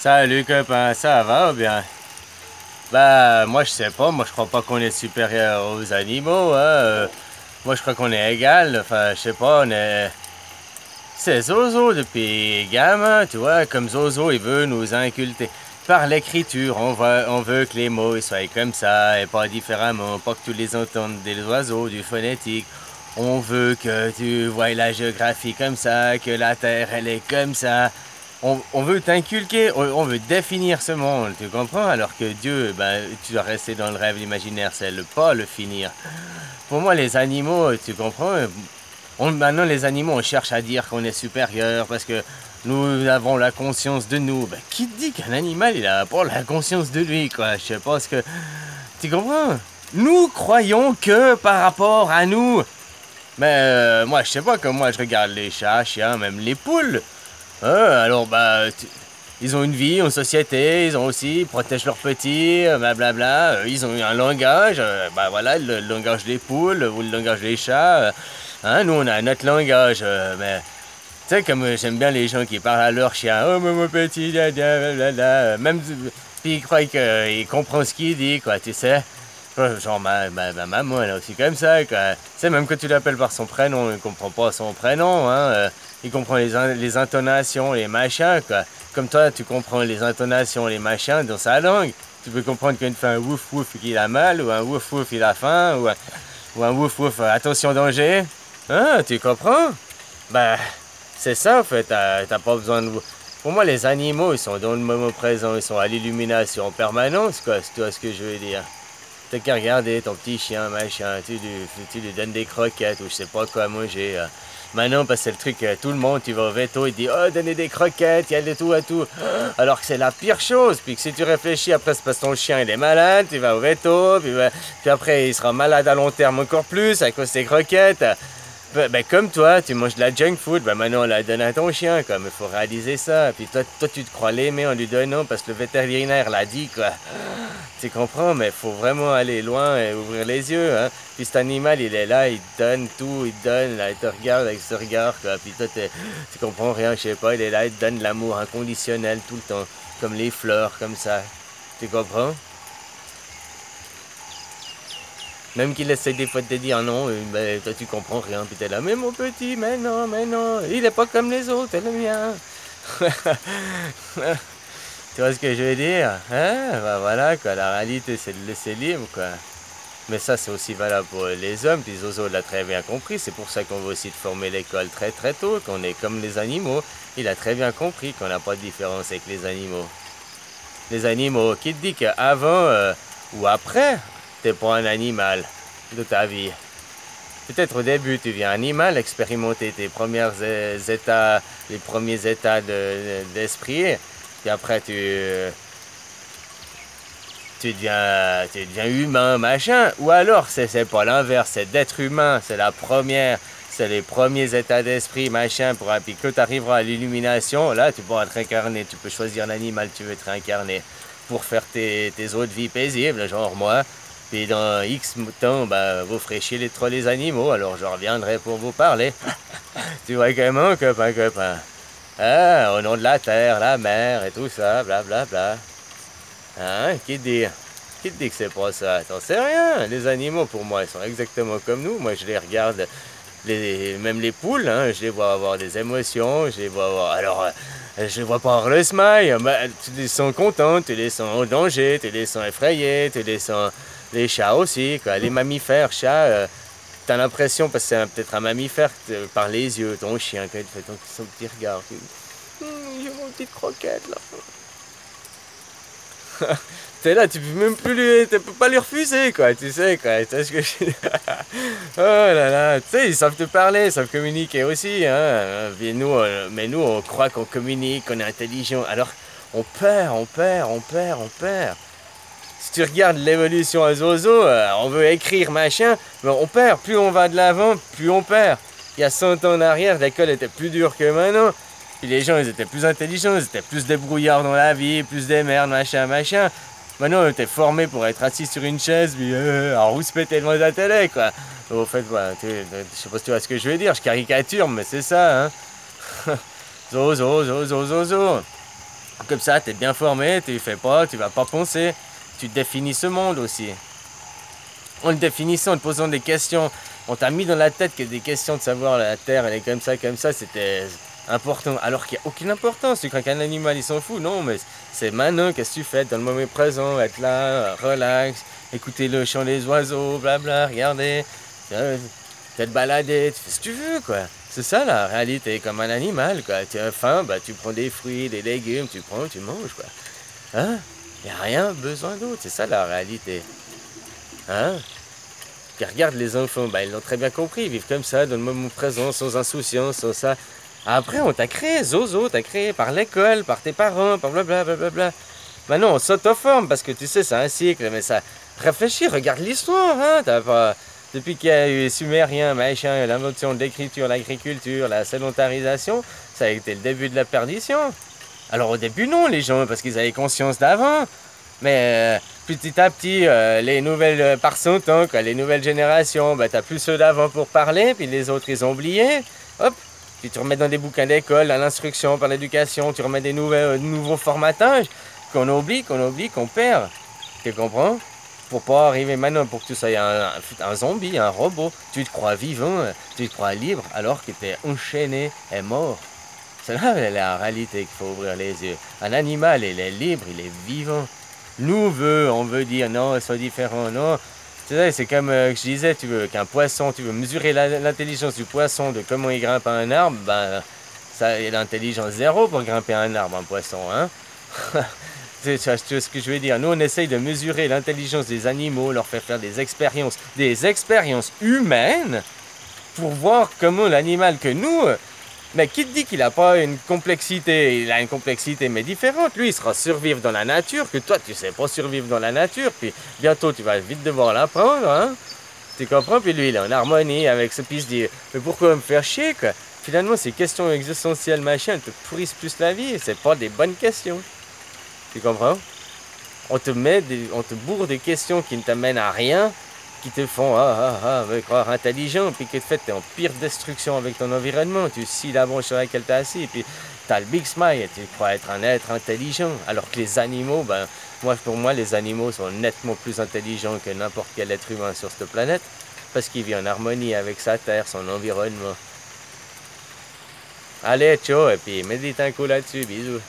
Salut copain, ça va ou bien? Bah moi je sais pas, moi je crois pas qu'on est supérieur aux animaux, hein. Moi je crois qu'on est égal, enfin je sais pas, on est... C'est Zozo depuis gamin, tu vois, comme Zozo il veut nous inculter. Par l'écriture, on veut que les mots ils soient comme ça et pas différemment, pas que tu les entendes des oiseaux, du phonétique. On veut que tu vois la géographie comme ça, que la Terre elle est comme ça. On veut t'inculquer, on veut définir ce monde, tu comprends? Alors que Dieu, ben, tu dois rester dans le rêve, l'imaginaire, c'est le pas le finir. Pour moi, les animaux, tu comprends? Maintenant, les animaux, on cherche à dire qu'on est supérieur parce que nous avons la conscience de nous. Ben, qui te dit qu'un animal, il a pas la conscience de lui, quoi? Je sais pas ce que... Tu comprends? Nous croyons que par rapport à nous... Mais moi, je sais pas, comme moi, je regarde les chats, chiens, même les poules. Alors, bah, ils ont une vie, une société, ils ont aussi, ils protègent leurs petits, blablabla. Ils ont un langage, bah voilà, le langage des poules ou le langage des chats. Hein, nous, on a notre langage, mais tu sais, comme j'aime bien les gens qui parlent à leur chien, oh, mon petit, blablabla. Même, puis ils croient qu'ils comprennent ce qu'il dit, quoi, tu sais. Genre, ma maman, elle est aussi comme ça, quoi. Tu sais, même quand tu l'appelles par son prénom, il comprend pas son prénom, hein. Il comprend les intonations, les machins, quoi. Comme toi, tu comprends les intonations, les machins dans sa langue. Tu peux comprendre qu'il fait un wouf wouf qu'il a mal, ou un wouf wouf il a faim, ou un wouf wouf attention danger. Hein, tu comprends? Ben, c'est ça, en fait. T'as pas besoin de... Pour moi, les animaux, ils sont dans le moment présent, ils sont à l'illumination en permanence, quoi. C'est toi ce que je veux dire. T'as qu'à regarder ton petit chien, machin, tu lui donnes des croquettes ou je sais pas quoi à manger. Maintenant, parce que c'est le truc, tout le monde, tu vas au veto, il dit oh, donnez des croquettes, il y a de tout à tout. Alors que c'est la pire chose. Puis que si tu réfléchis, après, c'est parce que ton chien il est malade, tu vas au veto, puis après, il sera malade à long terme encore plus à cause des croquettes. Ben, comme toi, tu manges de la junk food, ben maintenant on la donne à ton chien, quoi. Mais faut réaliser ça. Puis toi, tu te crois l'aimer en lui donnant parce que le vétérinaire l'a dit, quoi. Tu comprends, mais faut vraiment aller loin et ouvrir les yeux, hein. Puis cet animal, il est là, il donne tout, il donne, là, il te regarde avec ce regard, quoi. Puis toi, tu comprends rien, je sais pas, il est là, il te donne l'amour inconditionnel tout le temps, comme les fleurs, comme ça. Tu comprends? Même qu'il essaie des fois de te dire non, ben, toi tu comprends rien, puis t'es là, mais mon petit, mais non, il est pas comme les autres, c'est le mien. Tu vois ce que je veux dire? Hein? Ben voilà, quoi, la réalité c'est de laisser libre, quoi. Mais ça c'est aussi valable pour les hommes, puis Zozo l'a très bien compris, c'est pour ça qu'on veut aussi te former l'école très très tôt, qu'on est comme les animaux. Il a très bien compris qu'on n'a pas de différence avec les animaux. Les animaux, qui te dit qu'avant ou après, t'es pas un animal de ta vie. Peut-être au début, tu viens animal, expérimenter tes premiers états, les premiers états d'esprit, puis après tu deviens humain, machin. Ou alors, c'est pas l'inverse, c'est d'être humain, c'est la première, c'est les premiers états d'esprit, machin, puis quand tu arriveras à l'illumination, là, tu pourras te réincarner, tu peux choisir l'animal que tu veux te réincarner pour faire tes autres vies paisibles, genre moi. Puis dans X temps, bah, vous ferez chier les animaux, alors je reviendrai pour vous parler. Tu vois comment, copain? Ah, au nom de la terre, la mer et tout ça, blablabla. Bla, bla. Hein, qui te dit? Qui te dit que c'est pas ça? T'en sais rien. Les animaux, pour moi, ils sont exactement comme nous. Moi, je les regarde, même les poules, hein, je les vois avoir des émotions, je les vois avoir... Alors, je les vois pas avoir le smile, mais tu les sens contents, tu les sens en danger, tu les sens effrayés, tu les sens... Les chats aussi, quoi. Les mammifères, chats, t'as l'impression, parce que c'est peut-être un mammifère, par les yeux, ton chien, quand il fait son petit regard. J'ai mon petite croquette, là. T'es là, tu peux même plus tu peux pas lui refuser, quoi, tu sais, quoi. Tu sais ce que je... Oh là là, tu sais, ils savent te parler, ils savent communiquer aussi, hein. Mais nous, on croit qu'on communique, qu'on est intelligent. Alors, on perd. Si tu regardes l'évolution à Zozo, on veut écrire machin, mais on perd. Plus on va de l'avant, plus on perd. Il y a 100 ans en arrière, l'école était plus dure que maintenant. Puis les gens, ils étaient plus intelligents, ils étaient plus débrouillards dans la vie, plus des merdes, machin. Maintenant, on était formés pour être assis sur une chaise, puis à rouspéter devant la télé, quoi. Au fait, voilà, je sais pas si tu vois ce que je veux dire, je caricature, mais c'est ça, hein. Zozo. Comme ça, tu es bien formé, tu fais pas, tu vas pas penser. Tu définis ce monde aussi. En le définissant, en te posant des questions, on t'a mis dans la tête que des questions de savoir la Terre, elle est comme ça, c'était important. Alors qu'il n'y a aucune importance. Tu crois qu'un animal, il s'en fout? Non, mais c'est maintenant, qu'est-ce que tu fais dans le moment présent, être là, relax, écouter le chant des oiseaux, blabla, regarder, te balader, tu fais ce que tu veux, quoi. C'est ça la réalité, comme un animal, quoi. Tu as faim, bah, tu prends des fruits, des légumes, tu prends, tu manges, quoi. Hein? Il n'y a rien besoin d'autre, c'est ça la réalité. Hein? Qui regarde les enfants, bah, ils l'ont très bien compris, ils vivent comme ça, dans le moment présent, sans insouciance, sans ça. Après, on t'a créé, Zozo, t'as créé par l'école, par tes parents, par blablabla. Bla. Maintenant, on s'auto-forme, parce que tu sais, c'est un cycle, mais ça... Réfléchis, regarde l'histoire, hein, t'as pas... Depuis qu'il y a eu les Sumériens, machin, l'invention de l'écriture, l'agriculture, la sédentarisation, ça a été le début de la perdition. Alors au début, non, les gens, parce qu'ils avaient conscience d'avant. Mais petit à petit, les nouvelles par son temps, quoi, les nouvelles générations, bah, t'as plus ceux d'avant pour parler, puis les autres, ils ont oublié. Hop, puis tu remets dans des bouquins d'école, à l'instruction, par l'éducation, tu remets des nouveaux formatages qu'on oublie, qu'on perd. Tu comprends? Pour pas arriver maintenant, pour que tu sois un zombie, un robot, tu te crois vivant, tu te crois libre, alors que tu es enchaîné et mort. C'est là la réalité qu'il faut ouvrir les yeux. Un animal, il est libre, il est vivant. Nous, on veut dire non, soit différent, non. Tu sais, c'est comme je disais, tu veux qu'un poisson, tu veux mesurer l'intelligence du poisson, de comment il grimpe à un arbre, ben, ça, il a l'intelligence zéro pour grimper à un arbre, un poisson, hein. Tu vois ce que je veux dire? Nous, on essaye de mesurer l'intelligence des animaux, leur faire des expériences humaines, pour voir comment l'animal que nous... Mais qui te dit qu'il n'a pas une complexité? Il a une complexité, mais différente. Lui, il sera survivre dans la nature, que toi, tu sais pas survivre dans la nature. Puis bientôt, tu vas vite devoir l'apprendre, hein? Tu comprends? Puis lui, il est en harmonie avec ce puis il se dit, mais pourquoi me faire chier, quoi? Finalement, ces questions existentielles, machin, elles te pourrissent plus la vie. C'est pas des bonnes questions. Tu comprends? On te bourre des questions qui ne t'amènent à rien, qui te font croire intelligent, puis qui te fait t'es en pire destruction avec ton environnement. Tu scies la branche sur laquelle t'es assis, puis t'as le big smile, et tu crois être un être intelligent. Alors que les animaux, ben, pour moi, les animaux sont nettement plus intelligents que n'importe quel être humain sur cette planète, parce qu'il vit en harmonie avec sa terre, son environnement. Allez, ciao, et puis médite un coup là-dessus, bisous.